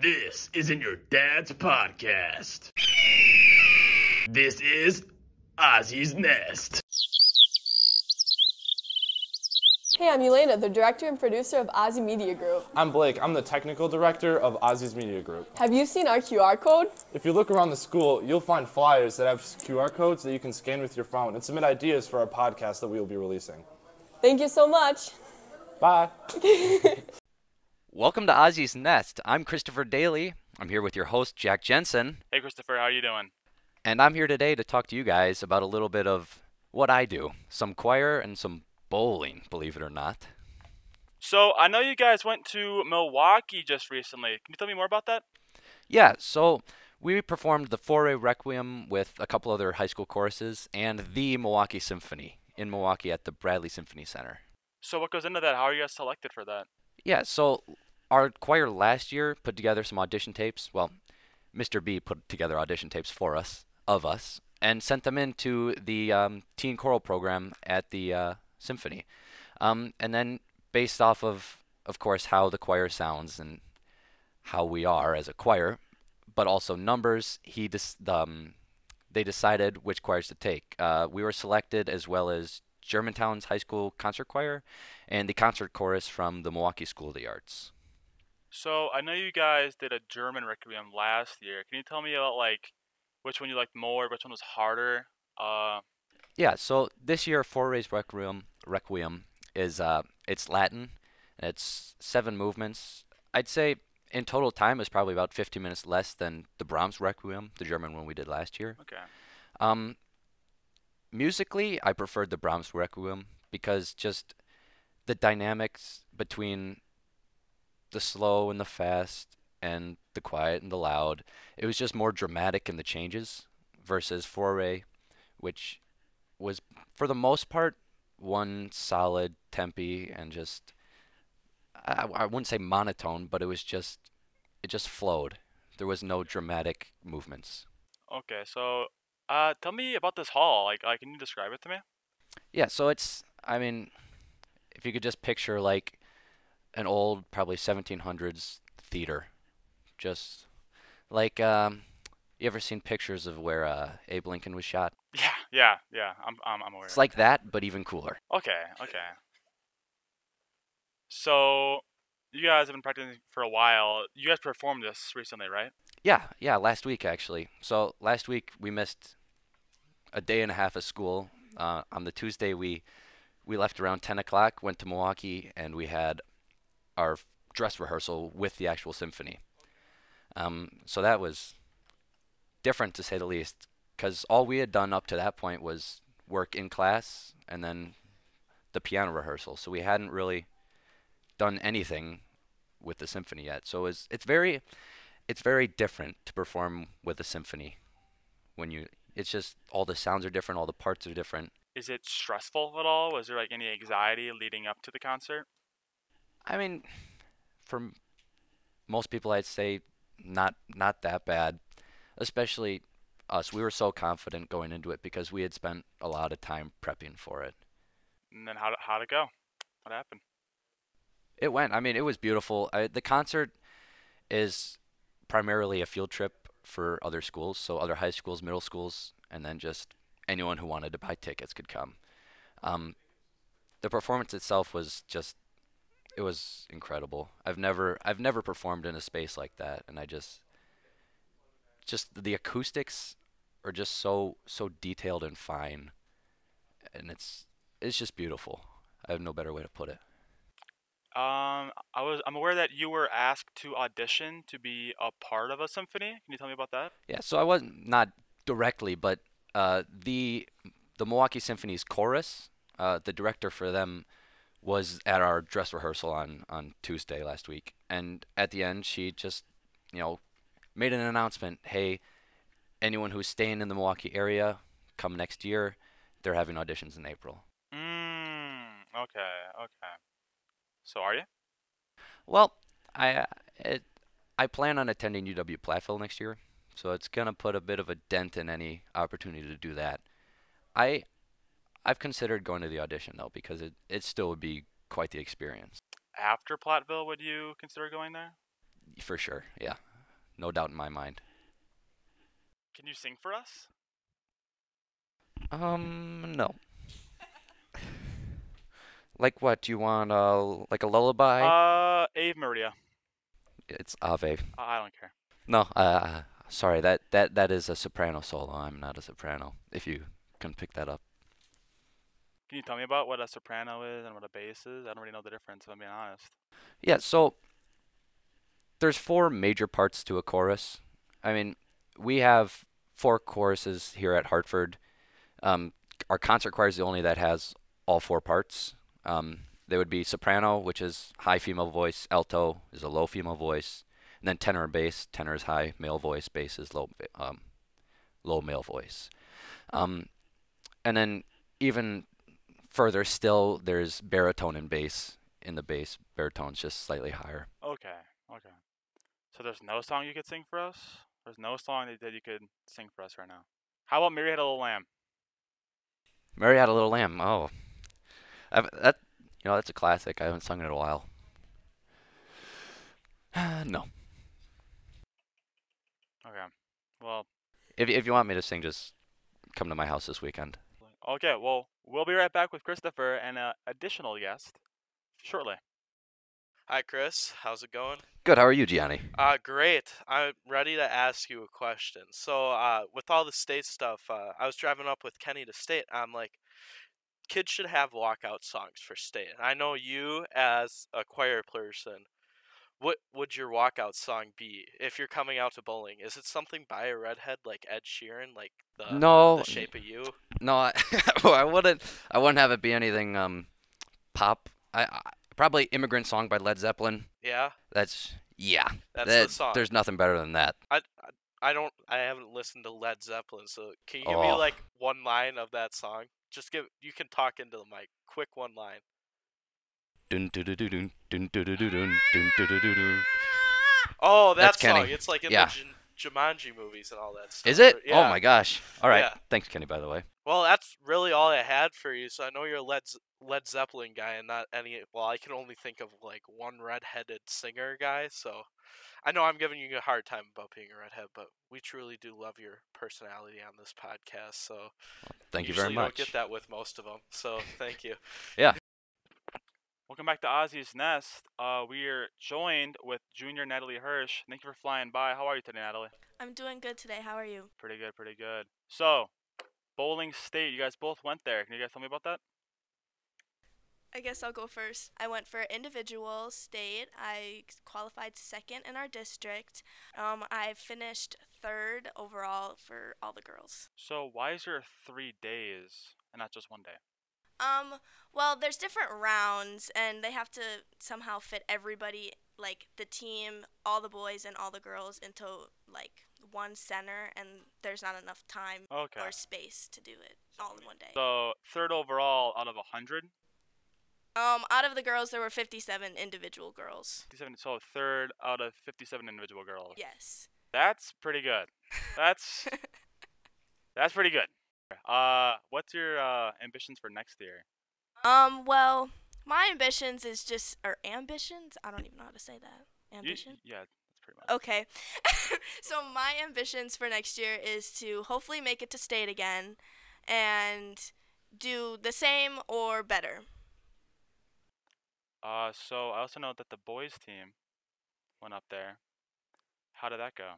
This isn't your dad's podcast. This is Ozzy's Nest. Hey, I'm Elena, the director and producer of Ozzy Media Group. I'm Blake. I'm the technical director of Ozzy's Media Group. Have you seen our QR code? If you look around the school, you'll find flyers that have QR codes that you can scan with your phone and submit ideas for our podcast that we will be releasing. Thank you so much. Bye. Welcome to Ozzy's Nest. I'm Christopher Daly. I'm here with your host, Jack Jensen. Hey, Christopher, how are you doing? And I'm here today to talk to you guys about a little bit of what I do. Some choir and some bowling, believe it or not. So, I know you guys went to Milwaukee just recently. Can you tell me more about that? Yeah, so we performed the Foray Requiem with a couple other high school choruses and the Milwaukee Symphony in Milwaukee at the Bradley Symphony Center. So, what goes into that? How are you guys selected for that? Yeah, so our choir last year put together some audition tapes. Well, Mr. B put together audition tapes for us, and sent them into the teen choral program at the symphony. And then based off of course, how the choir sounds and how we are as a choir, but also numbers, they decided which choirs to take. We were selected as well as Germantown's high school concert choir and the concert chorus from the Milwaukee School of the Arts. So, I know you guys did a German Requiem last year. Can you tell me about, which one you liked more, which one was harder? Yeah, so this year, Foray's Requiem is it's Latin, and it's 7 movements. I'd say in total time is probably about 15 minutes less than the Brahms Requiem, the German one we did last year. Okay. Musically, I preferred the Brahms Requiem because just the dynamics between the slow and the fast and the quiet and the loud, it was just more dramatic in the changes versus Foray, which was for the most part one solid tempi and just I wouldn't say monotone, but it just flowed. There was no dramatic movements. Okay, so tell me about this hall. Can you describe it to me? Yeah, so it's, I mean, if you could just picture like an old, probably 1700s theater, just like you ever seen pictures of where Abe Lincoln was shot? Yeah. I'm aware. It's like that, but even cooler. Okay. So, you guys have been practicing for a while. You guys performed this recently, right? Yeah, last week actually. So last week we missed a day and a half of school. On the Tuesday we left around 10 o'clock, went to Milwaukee, and we had our dress rehearsal with the actual symphony. So that was different to say the least, because all we had done up to that point was work in class and then the piano rehearsal. So we hadn't really done anything with the symphony yet. So it's very different to perform with a symphony it's just all the sounds are different, all the parts are different. Is it stressful at all? Was there any anxiety leading up to the concert? I mean, for most people I'd say not that bad, especially us. We were so confident going into it because we had spent a lot of time prepping for it. And then how'd it go? What happened? It went. I mean, it was beautiful. The concert is primarily a field trip for other schools, so other high schools, middle schools, and then just anyone who wanted to buy tickets could come. The performance itself was it was incredible. I've never performed in a space like that, and I just the acoustics are just so detailed and fine, and it's just beautiful. I have no better way to put it. I'm aware that you were asked to audition to be a part of a symphony. Can you tell me about that? Yeah, so I wasn't, not directly, but the Milwaukee Symphony's chorus, the director for them was at our dress rehearsal on Tuesday last week, and at the end she just made an announcement. Hey, anyone who's staying in the Milwaukee area, come next year. They're having auditions in April. Okay. So are you? Well, I plan on attending UW Platteville next year, so it's gonna put a bit of a dent in any opportunity to do that. I've considered going to the audition though, because it still would be quite the experience. After Platteville, would you consider going there? For sure, yeah. no doubt in my mind. Can you sing for us? No. Like what? Do you want like a lullaby? Ave Maria. It's Ave. I don't care. No, sorry. That is a soprano solo. I'm not a soprano. If you can pick that up. Can you tell me about what a soprano is and what a bass is? I don't really know the difference, if I'm being honest. Yeah. So there's four major parts to a chorus. I mean, we have four choruses here at Hartford. Um, our concert choir is the only that has all four parts. They would be soprano, which is high female voice. Alto is a low female voice. And then tenor and bass. Tenor is high male voice. Bass is low male voice. Um, and then even further still, there's baritone and bass. In the bass, baritone's just slightly higher. Okay. Okay. So there's no song you could sing for us? There's no song that you could sing for us right now. How about Mary Had a Little Lamb? Mary Had a Little Lamb. Oh, that that's a classic. I haven't sung it in a while. No. Okay. Well, If you want me to sing, just come to my house this weekend. okay. Well, we'll be right back with Christopher and an additional guest shortly. Hi, Chris. How's it going? Good. How are you, Gianni? Great. I'm ready to ask you a question. So, with all the state stuff, I was driving up with Kenny to state. I'm like, kids should have walkout songs for state. I know you, as a choir person, what would your walkout song be if you're coming out to bowling? Is it something by a redhead like Ed Sheeran, like No, the Shape of You? no. I wouldn't. I wouldn't have it be anything pop. I probably "Immigrant Song" by Led Zeppelin. Yeah, That's that's the song. There's nothing better than that. I haven't listened to Led Zeppelin, so can you give me Oh. like one line of that song? You can talk into the mic. Quick one line. Dun dun dun dun dun dun dun dun dun dun dun dun dun. Oh, that That's song. Kenny. It's like in Yeah. the Jumanji movies and all that stuff. Is it? Yeah. Oh my gosh. All right. Yeah. Thanks, Kenny. By the way. Well, that's really all I had for you. So I know you're a Led Zeppelin guy and not any. Well, I can only think of like one redheaded singer guy. So I know I'm giving you a hard time about being a redhead, but we truly do love your personality on this podcast. So Thank you usually very much. don't get that with most of them. So thank you. Yeah. Welcome back to Ozzy's Nest. We are joined with Junior Natalie Hirsch. Thank you for flying by. How are you today, Natalie? I'm doing good today. How are you? Pretty good, pretty good. So, Bowling State, you guys both went there. Can you guys tell me about that? I guess I'll go first. I went for individual state. I qualified second in our district. I finished third overall for all the girls. So, why is there 3 days and not just 1 day? Well, there's different rounds, and they have to somehow fit everybody, like the team, all the boys and all the girls, into like one center, and there's not enough time Okay. or space to do it all in one day. So, third overall out of 100? Out of the girls, there were 57 individual girls. 57, so third out of 57 individual girls. Yes. That's pretty good. That's pretty good. What's your ambitions for next year? Well, my ambitions is just, or ambitions? I don't even know how to say that. Ambition? Yeah, that's pretty much. Okay. So my ambitions for next year is to hopefully make it to state again and do the same or better. So I also know that the boys team went up there. How did that go?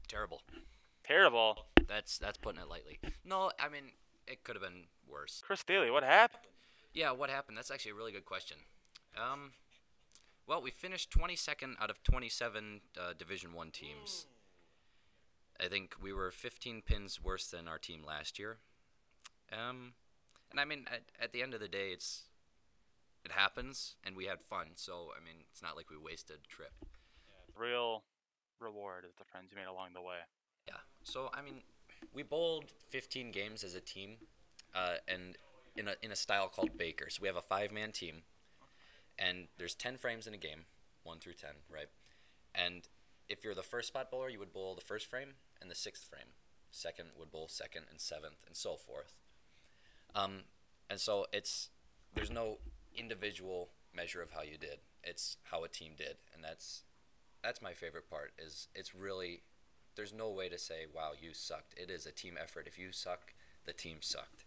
Terrible. Terrible. That's putting it lightly. No, I mean it could have been worse. Chris Daly, what happened? Yeah, what happened? That's actually a really good question. Well, we finished 22nd out of 27 Division One teams. I think we were 15 pins worse than our team last year. And I mean, at the end of the day, it happens, and we had fun. So I mean, it's not like we wasted a trip. Real reward is the friends you made along the way. Yeah. So I mean, we bowled 15 games as a team, and in a style called Baker. So we have a 5-man team, and there's 10 frames in a game, 1 through 10, right? And if you're the first spot bowler, you would bowl the first frame and the 6th frame. Second would bowl second and 7th, and so forth. And so there's no individual measure of how you did. It's how a team did, and that's that's my favorite part. Is it's really there's no way to say wow you sucked. It is a team effort. If you suck, the team sucked.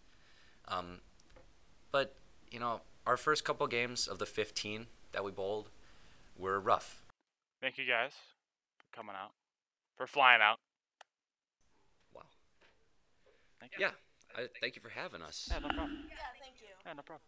But our first couple games of the 15 that we bowled were rough. Thank you guys for coming out, for flying out. Wow. Thank you. Yeah. Thank you for having us. Yeah, no problem. Yeah, thank you. Yeah, no problem.